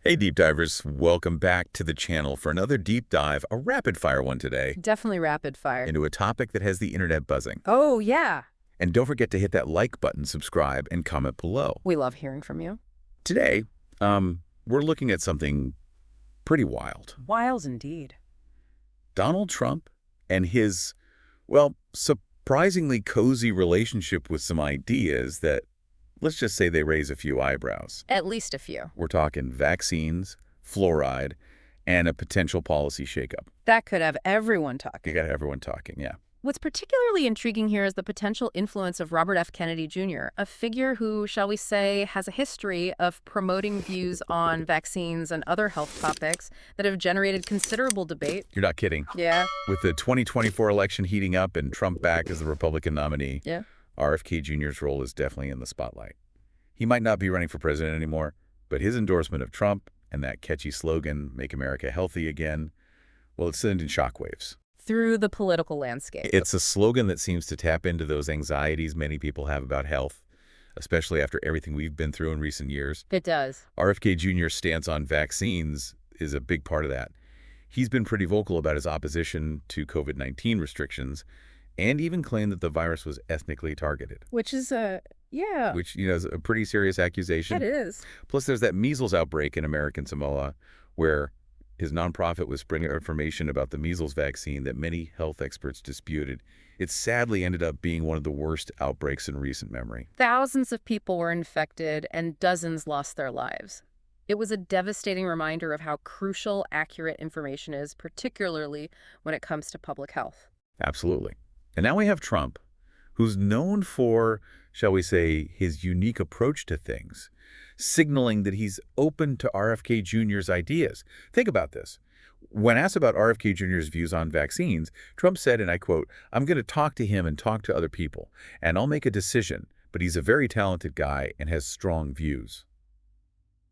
Hey deep divers, welcome back to the channel for another deep dive, a rapid fire one today, Definitely rapid fire. into a topic that has the internet buzzing. Oh, yeah. And don't forget to hit that like button, subscribe, and comment below. We love hearing from you. Today, we're looking at something pretty wild. Wiles indeed. Donald Trump and his, well, surprisingly cozy relationship with some ideas that, let's just say they raise a few eyebrows. At least a few. We're talking vaccines, fluoride, and a potential policy shakeup. That could have everyone You talking. got everyone talking, yeah. What's particularly intriguing here is the potential influence of Robert F. Kennedy Jr., a figure who, shall we say, has a history of promoting views on vaccines and other health topics that have generated considerable debate. You're not kidding. Yeah. With the 2024 election heating up and Trump back as the Republican nominee, Yeah. RFK Jr.'s role is definitely in the spotlight. He might not be running for president anymore, but his endorsement of Trump and that catchy slogan, "Make America Healthy Again," well, it's sending shockwaves. Through the political landscape. It's a slogan that seems to tap into those anxieties many people have about health, especially after everything we've been through in recent years. It does. RFK Jr.'s stance on vaccines is a big part of that. He's been pretty vocal about his opposition to COVID-19 restrictions and even claimed that the virus was ethnically targeted, Which is yeah. which, is a pretty serious accusation. It is. Plus, there's that measles outbreak in American Samoa where his nonprofit was spreading information about the measles vaccine that many health experts disputed. It sadly ended up being one of the worst outbreaks in recent memory. Thousands of people were infected and dozens lost their lives. It was a devastating reminder of how crucial accurate information is, particularly when it comes to public health. Absolutely. And now we have Trump, who's known for, shall we say, his unique approach to things, signaling that he's open to RFK Jr.'s ideas. Think about this. When asked about RFK Jr.'s views on vaccines, Trump said, and I quote, "I'm going to talk to him and talk to other people, and I'll make a decision, but he's a very talented guy and has strong views."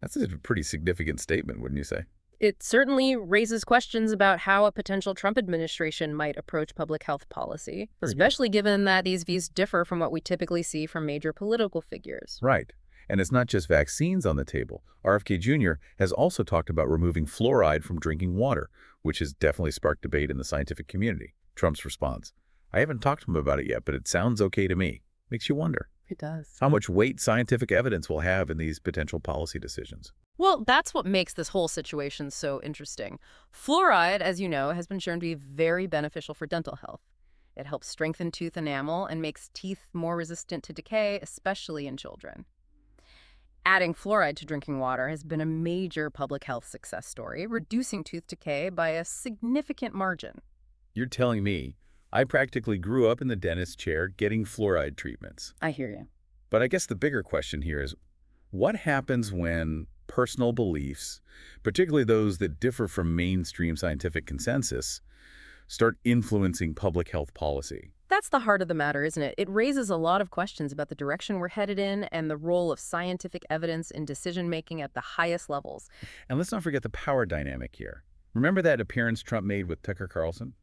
That's a pretty significant statement, wouldn't you say? It certainly raises questions about how a potential Trump administration might approach public health policy, especially given that these views differ from what we typically see from major political figures. Right. And it's not just vaccines on the table. RFK Jr. has also talked about removing fluoride from drinking water, which has definitely sparked debate in the scientific community. Trump's response: "I haven't talked to him about it yet, but it sounds okay to me." Makes you wonder It does. how much weight scientific evidence will have in these potential policy decisions. Well, that's what makes this whole situation so interesting. Fluoride, as you know, has been shown to be very beneficial for dental health. It helps strengthen tooth enamel and makes teeth more resistant to decay, especially in children. Adding fluoride to drinking water has been a major public health success story, reducing tooth decay by a significant margin. You're telling me I practically grew up in the dentist's chair getting fluoride treatments. I hear you. But I guess the bigger question here is, what happens when personal beliefs, particularly those that differ from mainstream scientific consensus, start influencing public health policy? That's the heart of the matter, isn't it? It raises a lot of questions about the direction we're headed in and the role of scientific evidence in decision-making at the highest levels. And let's not forget the power dynamic here. Remember that appearance Trump made with Tucker Carlson?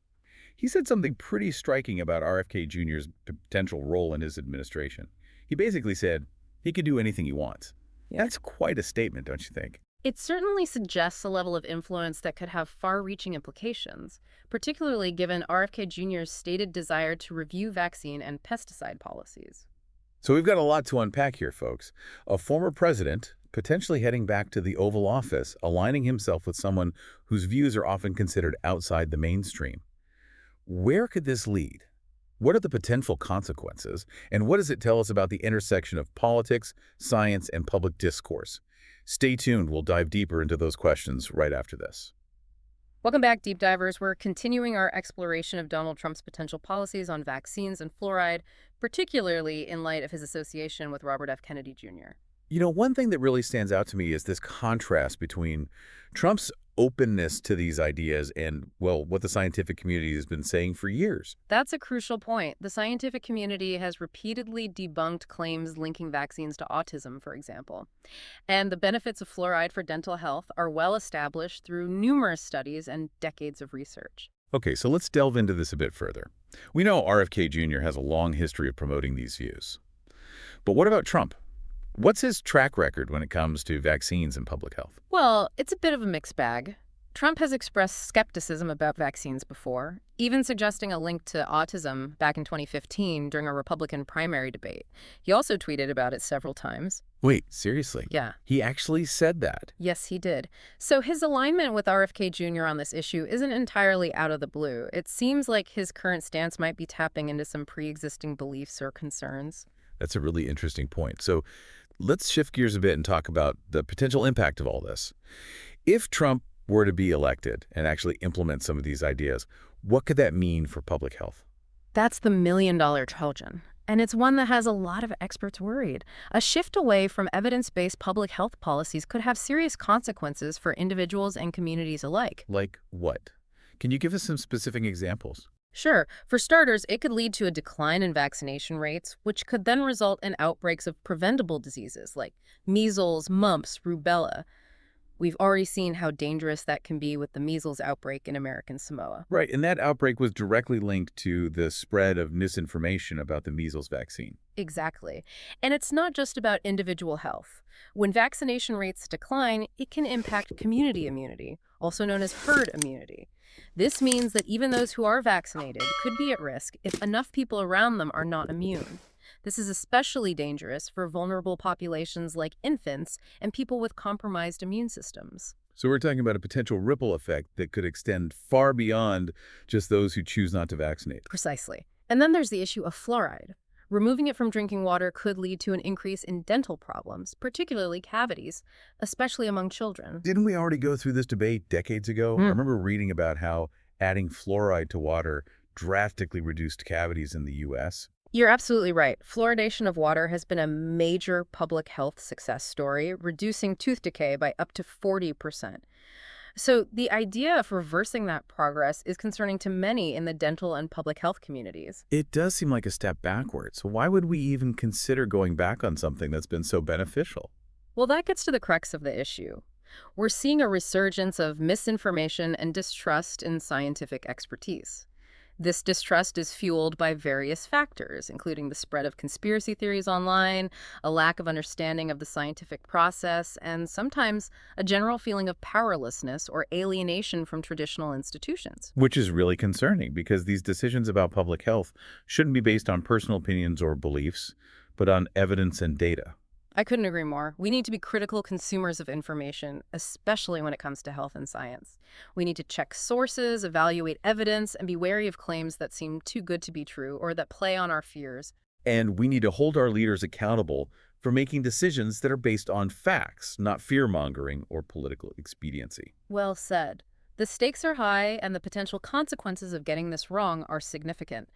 He said something pretty striking about RFK Jr.'s potential role in his administration. He basically said he could do anything he wants. That's quite a statement, don't you think? It certainly suggests a level of influence that could have far-reaching implications, particularly given RFK Jr.'s stated desire to review vaccine and pesticide policies. So we've got a lot to unpack here, folks. A former president potentially heading back to the Oval Office, aligning himself with someone whose views are often considered outside the mainstream. Where could this lead? What are the potential consequences? And what does it tell us about the intersection of politics, science, and public discourse? Stay tuned. We'll dive deeper into those questions right after this. Welcome back, Deep Divers. We're continuing our exploration of Donald Trump's potential policies on vaccines and fluoride, particularly in light of his association with Robert F. Kennedy Jr. One thing that really stands out to me is this contrast between Trump's openness to these ideas and, well, what the scientific community has been saying for years. That's a crucial point. The scientific community has repeatedly debunked claims linking vaccines to autism, for example. And the benefits of fluoride for dental health are well established through numerous studies and decades of research. Okay, so let's delve into this a bit further. We know RFK Jr. has a long history of promoting these views. But what about Trump? What's his track record when it comes to vaccines and public health? Well, it's a bit of a mixed bag. Trump has expressed skepticism about vaccines before, even suggesting a link to autism back in 2015 during a Republican primary debate. He also tweeted about it several times. Wait, seriously? Yeah. He actually said that? Yes, he did. So his alignment with RFK Jr. on this issue isn't entirely out of the blue. It seems like his current stance might be tapping into some pre-existing beliefs or concerns. That's a really interesting point. So let's shift gears a bit and talk about the potential impact of all this. If Trump were to be elected and actually implement some of these ideas, what could that mean for public health? That's the million-dollar Trojan. And it's one that has a lot of experts worried. A shift away from evidence-based public health policies could have serious consequences for individuals and communities alike. Like what? Can you give us some specific examples? Sure, for starters, it could lead to a decline in vaccination rates, which could then result in outbreaks of preventable diseases like measles, mumps, rubella. We've already seen how dangerous that can be with the measles outbreak in American Samoa. Right, and that outbreak was directly linked to the spread of misinformation about the measles vaccine. Exactly. And it's not just about individual health. When vaccination rates decline, it can impact community immunity, also known as herd immunity. This means that even those who are vaccinated could be at risk if enough people around them are not immune. This is especially dangerous for vulnerable populations like infants and people with compromised immune systems. So we're talking about a potential ripple effect that could extend far beyond just those who choose not to vaccinate. Precisely. And then there's the issue of fluoride. Removing it from drinking water could lead to an increase in dental problems, particularly cavities, especially among children. Didn't we already go through this debate decades ago? I remember reading about how adding fluoride to water drastically reduced cavities in the U.S. You're absolutely right. Fluoridation of water has been a major public health success story, reducing tooth decay by up to 40%. So the idea of reversing that progress is concerning to many in the dental and public health communities. It does seem like a step backwards. So why would we even consider going back on something that's been so beneficial? Well, that gets to the crux of the issue. We're seeing a resurgence of misinformation and distrust in scientific expertise. This distrust is fueled by various factors, including the spread of conspiracy theories online, a lack of understanding of the scientific process, and sometimes a general feeling of powerlessness or alienation from traditional institutions. Which is really concerning because these decisions about public health shouldn't be based on personal opinions or beliefs, but on evidence and data. I couldn't agree more. We need to be critical consumers of information, especially when it comes to health and science. We need to check sources, evaluate evidence, and be wary of claims that seem too good to be true or that play on our fears. And we need to hold our leaders accountable for making decisions that are based on facts, not fear-mongering or political expediency. Well said. The stakes are high, and the potential consequences of getting this wrong are significant.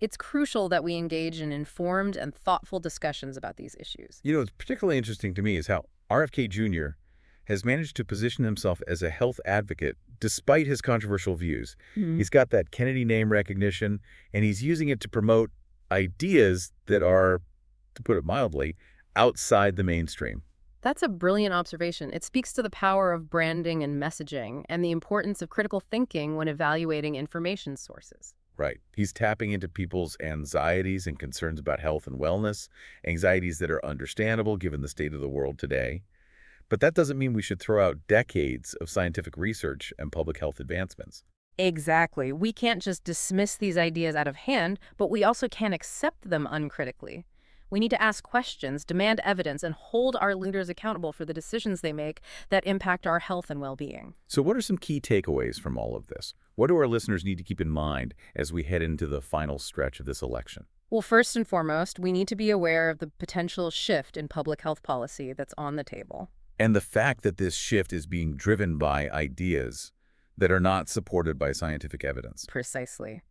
It's crucial that we engage in informed and thoughtful discussions about these issues. You know, what's particularly interesting to me is how RFK Jr. has managed to position himself as a health advocate despite his controversial views. He's got that Kennedy name recognition, and he's using it to promote ideas that are, to put it mildly, outside the mainstream. That's a brilliant observation. It speaks to the power of branding and messaging and the importance of critical thinking when evaluating information sources. Right. He's tapping into people's anxieties and concerns about health and wellness, anxieties that are understandable given the state of the world today. But that doesn't mean we should throw out decades of scientific research and public health advancements. Exactly. We can't just dismiss these ideas out of hand, but we also can't accept them uncritically. We need to ask questions, demand evidence, and hold our leaders accountable for the decisions they make that impact our health and well-being. So what are some key takeaways from all of this? What do our listeners need to keep in mind as we head into the final stretch of this election? Well, first and foremost, we need to be aware of the potential shift in public health policy that's on the table. And the fact that this shift is being driven by ideas that are not supported by scientific evidence. Precisely.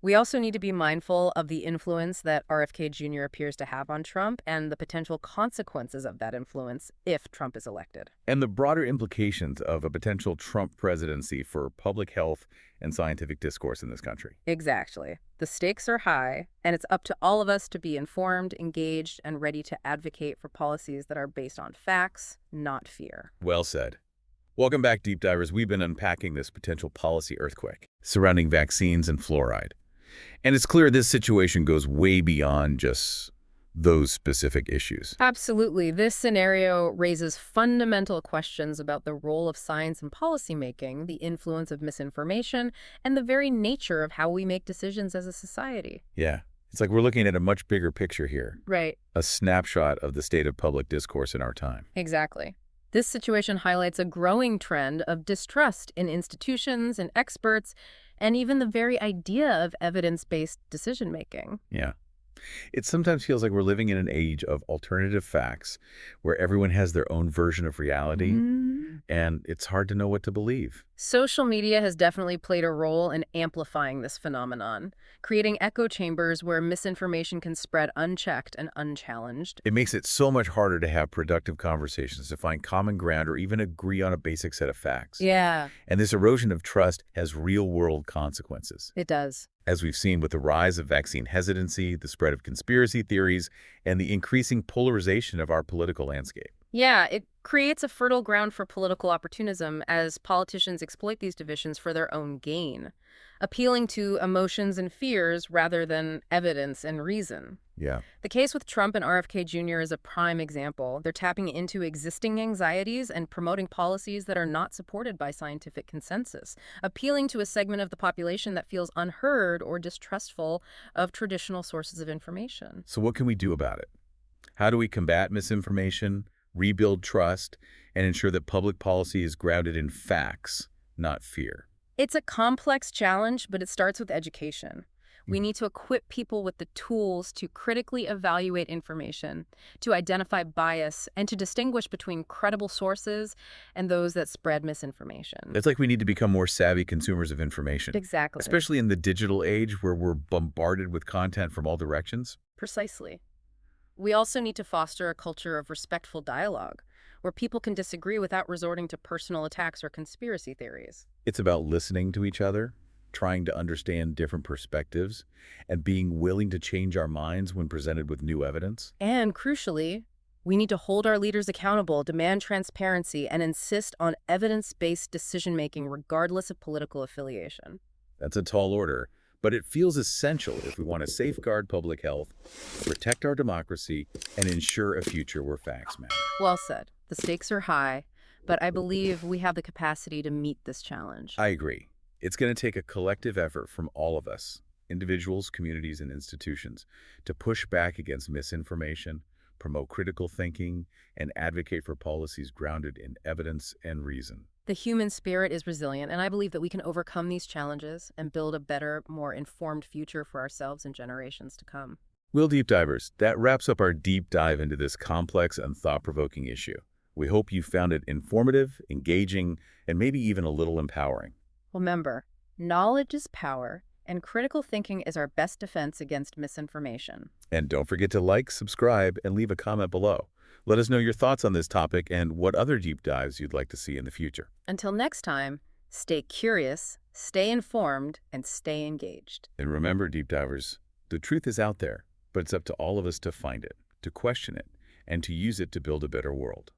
We also need to be mindful of the influence that RFK Jr. appears to have on Trump and the potential consequences of that influence if Trump is elected. And the broader implications of a potential Trump presidency for public health and scientific discourse in this country. Exactly. The stakes are high, and it's up to all of us to be informed, engaged, and ready to advocate for policies that are based on facts, not fear. Well said. Welcome back, Deep Divers. We've been unpacking this potential policy earthquake surrounding vaccines and fluoride. And it's clear this situation goes way beyond just those specific issues. Absolutely. This scenario raises fundamental questions about the role of science in policymaking, the influence of misinformation, and the very nature of how we make decisions as a society. Yeah. It's like we're looking at a much bigger picture here, Right. a snapshot of the state of public discourse in our time. Exactly. This situation highlights a growing trend of distrust in institutions and experts, and even the very idea of evidence-based decision-making. Yeah. It sometimes feels like we're living in an age of alternative facts where everyone has their own version of reality, and it's hard to know what to believe. Social media has definitely played a role in amplifying this phenomenon, creating echo chambers where misinformation can spread unchecked and unchallenged. It makes it so much harder to have productive conversations, to find common ground, or even agree on a basic set of facts. Yeah, And this erosion of trust has real-world consequences, it does. as we've seen with the rise of vaccine hesitancy, the spread of conspiracy theories, and the increasing polarization of our political landscape. Yeah, it creates a fertile ground for political opportunism as politicians exploit these divisions for their own gain, appealing to emotions and fears rather than evidence and reason. Yeah. The case with Trump and RFK Jr. is a prime example. They're tapping into existing anxieties and promoting policies that are not supported by scientific consensus, appealing to a segment of the population that feels unheard or distrustful of traditional sources of information. So what can we do about it? How do we combat misinformation, rebuild trust, and ensure that public policy is grounded in facts, not fear? It's a complex challenge, but it starts with education. We need to equip people with the tools to critically evaluate information, to identify bias, and to distinguish between credible sources and those that spread misinformation. It's like we need to become more savvy consumers of information, Exactly. especially in the digital age where we're bombarded with content from all directions. Precisely. We also need to foster a culture of respectful dialogue, where people can disagree without resorting to personal attacks or conspiracy theories. It's about listening to each other, trying to understand different perspectives, and being willing to change our minds when presented with new evidence. And crucially, we need to hold our leaders accountable, demand transparency, and insist on evidence-based decision-making regardless of political affiliation. That's a tall order, but it feels essential if we want to safeguard public health, protect our democracy, and ensure a future where facts matter. Well said. The stakes are high, but I believe we have the capacity to meet this challenge. I agree. It's going to take a collective effort from all of us, individuals, communities, and institutions, to push back against misinformation, promote critical thinking, and advocate for policies grounded in evidence and reason. The human spirit is resilient, and I believe that we can overcome these challenges and build a better, more informed future for ourselves and generations to come. Well, deep divers, that wraps up our deep dive into this complex and thought-provoking issue. We hope you found it informative, engaging, and maybe even a little empowering. Remember, knowledge is power, and critical thinking is our best defense against misinformation. And don't forget to like, subscribe, and leave a comment below. Let us know your thoughts on this topic and what other deep dives you'd like to see in the future. Until next time, stay curious, stay informed, and stay engaged. And remember, deep divers, the truth is out there, but it's up to all of us to find it, to question it, and to use it to build a better world.